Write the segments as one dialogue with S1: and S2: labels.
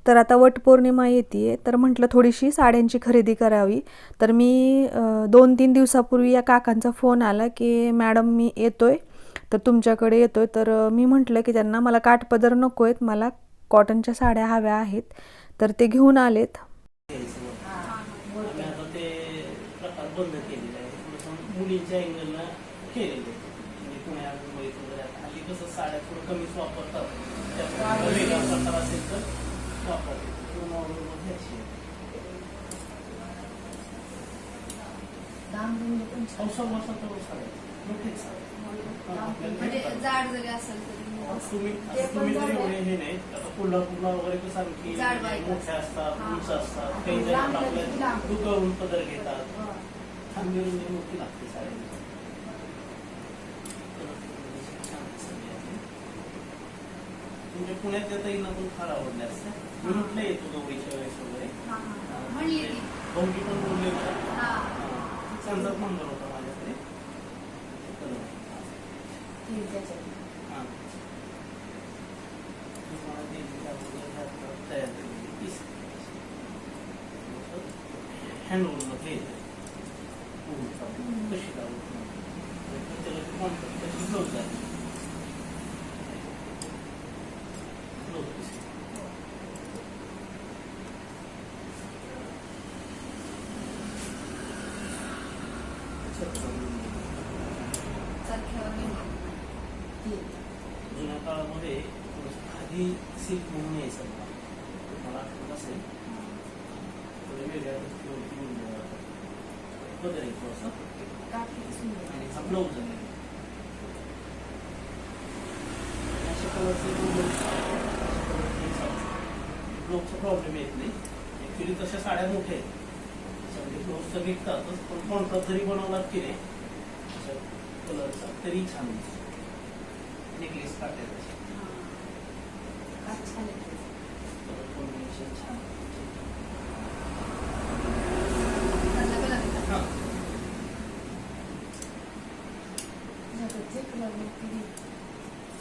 S1: तर आता वटपौर्णिमा येते तर म्हटलं थोडीशी साड्यांची खरेदी करावी. तर मी 2-3 दिवसापूर्वी या काकांचा फोन आला की मॅडम मी येतोय, तर तुमच्याकडे येतोय. तर मी म्हटलं की त्यांना मला काठपदर नको आहेत, मला कॉटनच्या साड्या हव्या आहेत. तर ते घेऊन आलेत.
S2: बंद केलेलं आहे थोडंसं मुलींच्या अँगलला केलेलं आहे. म्हणजे पुण्या मुंबईत वगैरे हल्ली कसं साड्या थोडं कमीच वापरतात, त्यामुळे वेगळा प्रकार असेल तर वापरते किंवा नॉर्मलमध्ये अशी पावसाळ्यात साड्या मोठेच
S3: जाड जरी असेल
S2: तुम्ही जरी एवढे हे नाही. आता कोल्हापूरला वगैरे कसं आणखी मोठ्या असतात, उंच असतात, काही जण आपल्या दुकावरून पदर घेतात, चांगली रुंदी मोठी लागते साडी. तुमच्या पुण्यात येता येईल पण फार आवडले असते. मी म्हटलं येतो गौरीच्या वेळेस वगैरे भाऊजी पण बोलले मला, त्यांचा नंबर होता माझ्याकडे. हँडलूम मध्ये कशी ब्लाउज आहे. जुन्या काळामध्ये खादी सिल्क म्हणून यायचं मला आठवत असेल. वेगळ्या बदल आहे थोडासा आणि हा ब्लाऊज आहे. अशा कलरचे ब्लाऊजचा प्रॉब्लेम येत नाही. ऍक्च्युली तशा साड्या मोठ्या आहेत, त्याच्यामध्ये ब्लाऊज तर निघतातच, पण कॉन्ट्रास्ट जरी बनवलात की नाही अशा कलरचा तरी छान दिसतो. नेकलेस काढते कॉम्बिनेशन छान.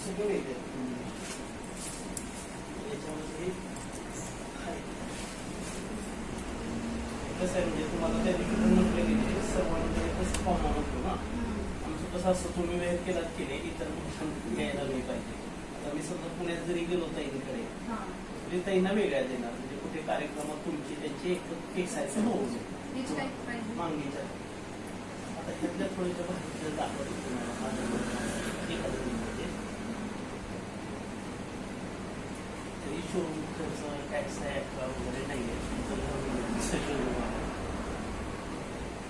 S2: सगळे वेगळे याच्यामध्ये कसं आहे म्हणजे तुम्हाला त्या ठिकाणी म्हटलं गेले सर्वांमध्ये कसं फॉर्म म्हणतो ना. आमचं कसं असतं तुम्ही वेळ केलात की नाही इतर घ्यायला नाही पाहिजे. आता मी समजा पुण्यात जरी गेलो ताईंकडे तरी ताईंना वेगळ्या देणार. म्हणजे कुठे कार्यक्रमात तुमची त्यांची एक साईजचं होऊ मागणीच्या. आता ह्यातल्या थोड्याच्या बाहेर दाखवतो तुम्हाला तरी शोरूम खर्च टॅक्स वगैरे नाही आहे.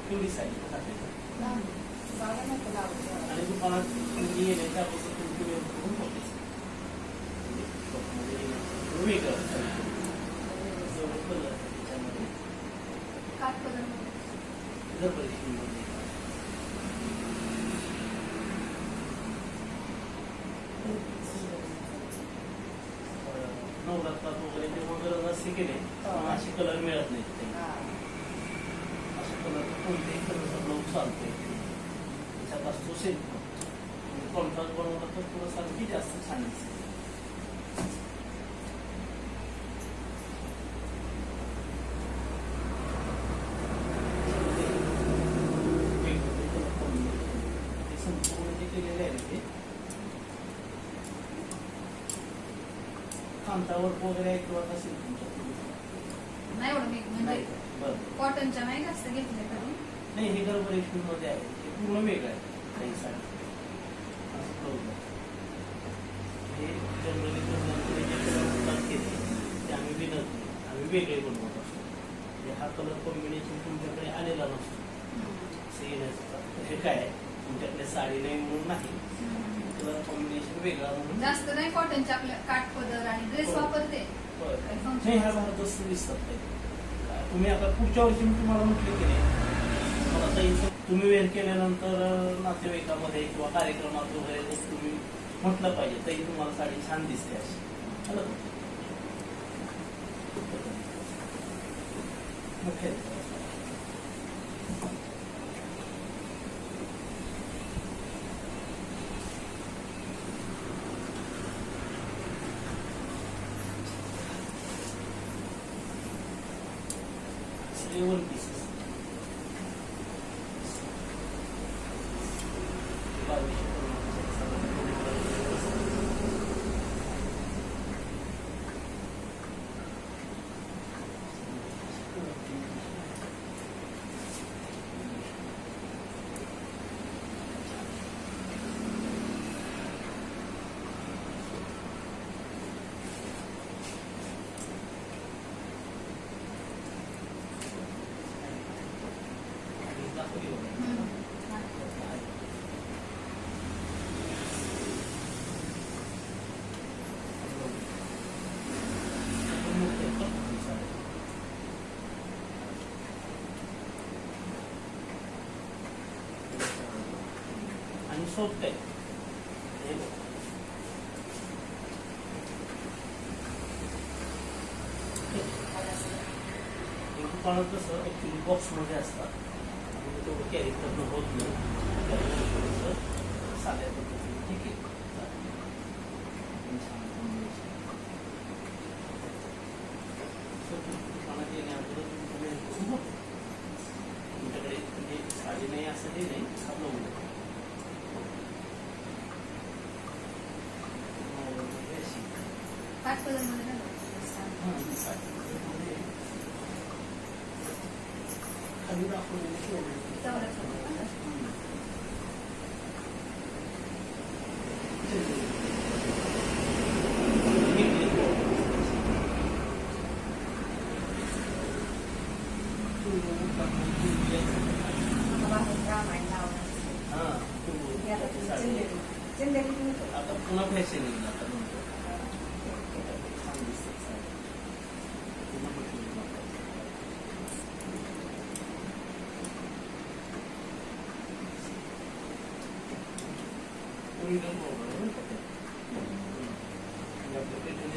S2: तेवढी साईज आणि दुकानात येण्याच्या अगोदर तुमची वेळ करून होते वेगळं कलर त्याच्यामध्ये जबरदस्तीमध्ये नवरात्रात वगैरे तेव्हा गरज असते की नाही असे कलर मिळत नाहीत. अशा कलरचा कोणत्याही कलरचा ब्लाऊज चालतोय. त्याच्यात असतो सिल्क कॉन्ट्रास्ट बनवला तर थोडंसं आणखी जास्त छान दिसते. संपूर्ण जे केलेले आहे ते कांतावर वगैरे आहे किंवा असेल
S3: नाही एवढं मी म्हणजे कॉटनच्या नाही जास्त घेतले कधी
S2: नाही. हे गरबरेशन मध्ये आहे, हे पूर्ण वेगळं आहे. काही साडी हे जनरली ते आम्ही विनत नाही, आम्ही वेगळे बनवत असतो. हा कलर कॉम्बिनेशन तुमच्याकडे आलेला नसतो. असं येण्याचं हे काय आहे तुमच्याकडे साडी नाही म्हणून नाही, कलर कॉम्बिनेशन वेगळा म्हणून.
S3: जास्त नाही कॉटनचे आपल्या काठपदर आणि ड्रेस वापरते
S2: नाही. ह्या भारत दिसतात तुम्ही. आता पुढच्या वर्षी मी तुम्हाला म्हटलं की नाही मला तुम्ही वेअर केल्यानंतर नातेवाईकामध्ये किंवा कार्यक्रमात वगैरे तुम्ही म्हटलं पाहिजे तरी तुम्हाला साडी छान दिसते अशी. मुख्य हे वन पीसेस そうってदुकानात कसं ॲक्च्युली बॉक्समध्ये असतात आणि तेवढं कॅरी करणं होत नाही त्यामुळे थोडंसं साध्या पद्धतीने ठीक आहे दुकानात येण्याअगोदर तुमच्याकडे म्हणजे साडी नाही असं ते नाही आपलं
S3: पाच कलरमध्ये
S2: खाली दाखवलेली आता पुन्हा फॅशन येईल आता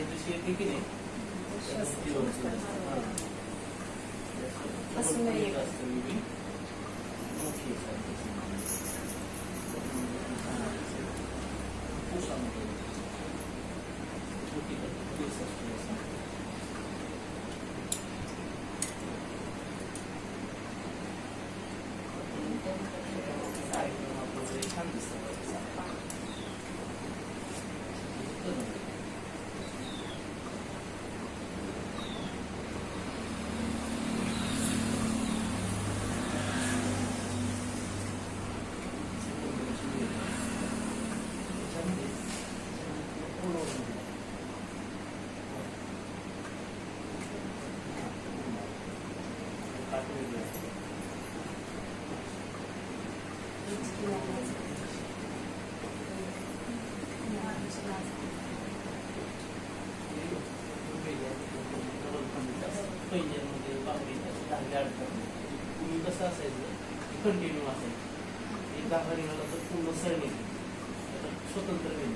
S2: जशी येते की नाही छान दिसतं पैंजरमध्ये बांगडीच्या धागे अडकतात तुम्ही कसं असायचं कंटिन्यू असायचं एक धागा निघाला तर पूर्ण सरणी स्वतंत्र वेळ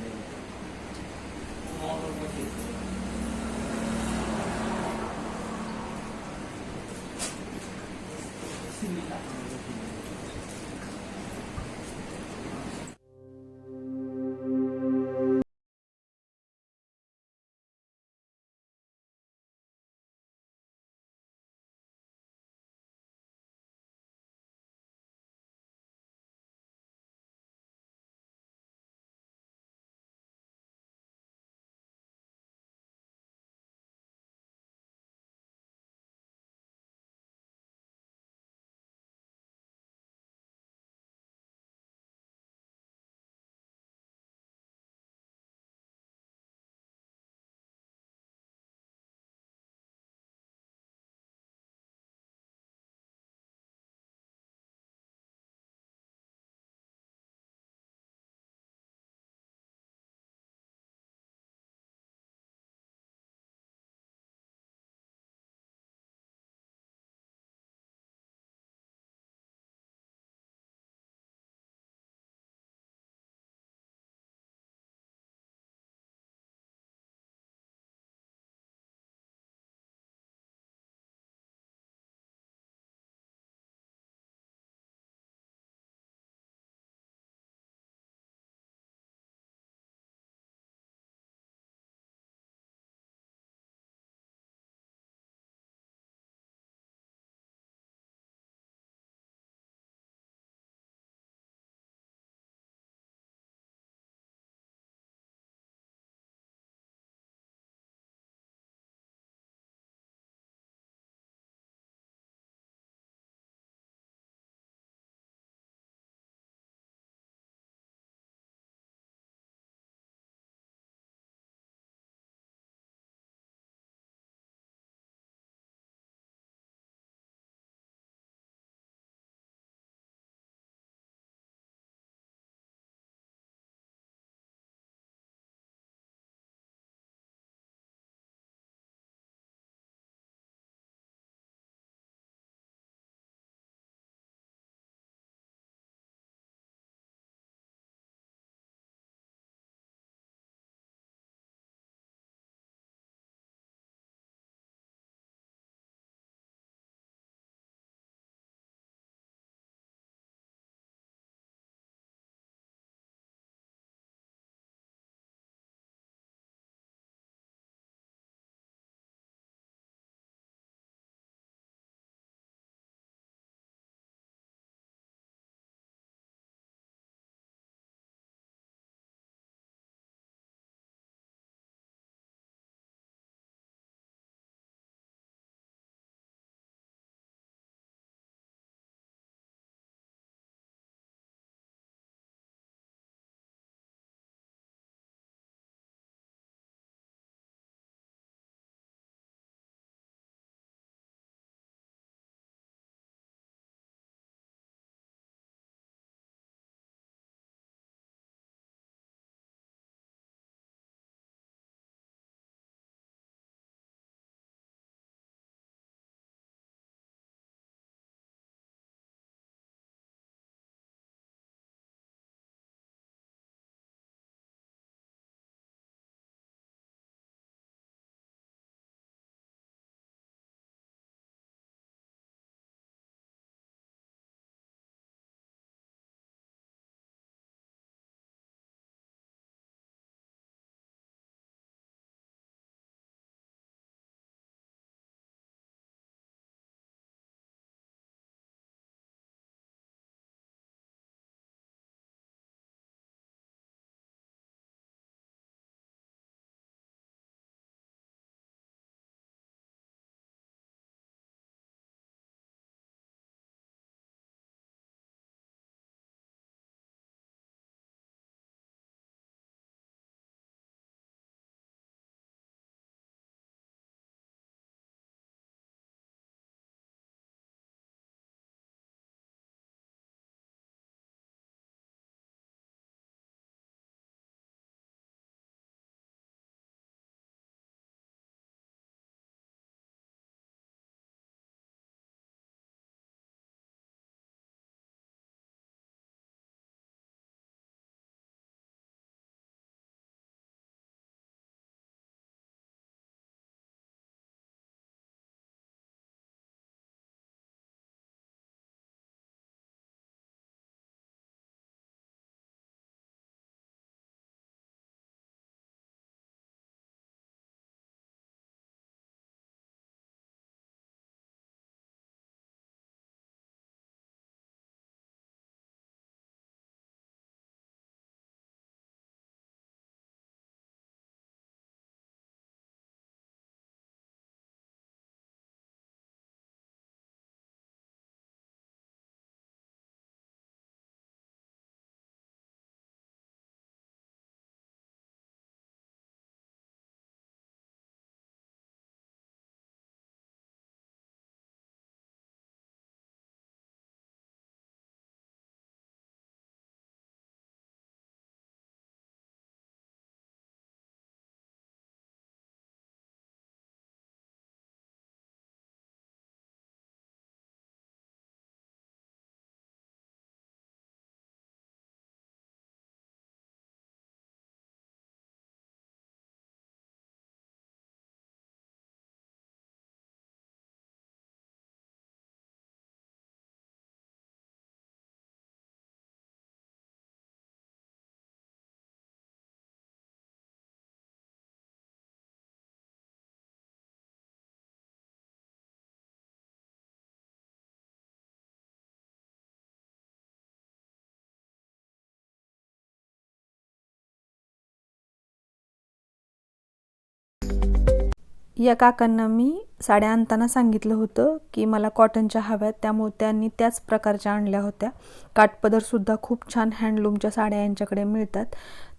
S1: या काकांना मी साड्या आणताना सांगितलं होतं की मला कॉटनच्या हव्यात, त्यामुळे त्यांनी त्याच प्रकारच्या आणल्या होत्या. काठपदरसुद्धा खूप छान हँडलूमच्या साड्या यांच्याकडे मिळतात.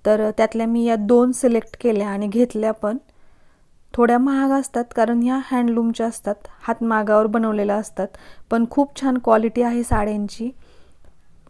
S1: तर त्यातल्या मी या 2 सिलेक्ट केल्या आणि घेतल्या पण. थोड्या महाग असतात कारण ह्या हँडलूमच्या असतात, हातमागावर बनवलेल्या असतात, पण खूप छान क्वालिटी आहे साड्यांची.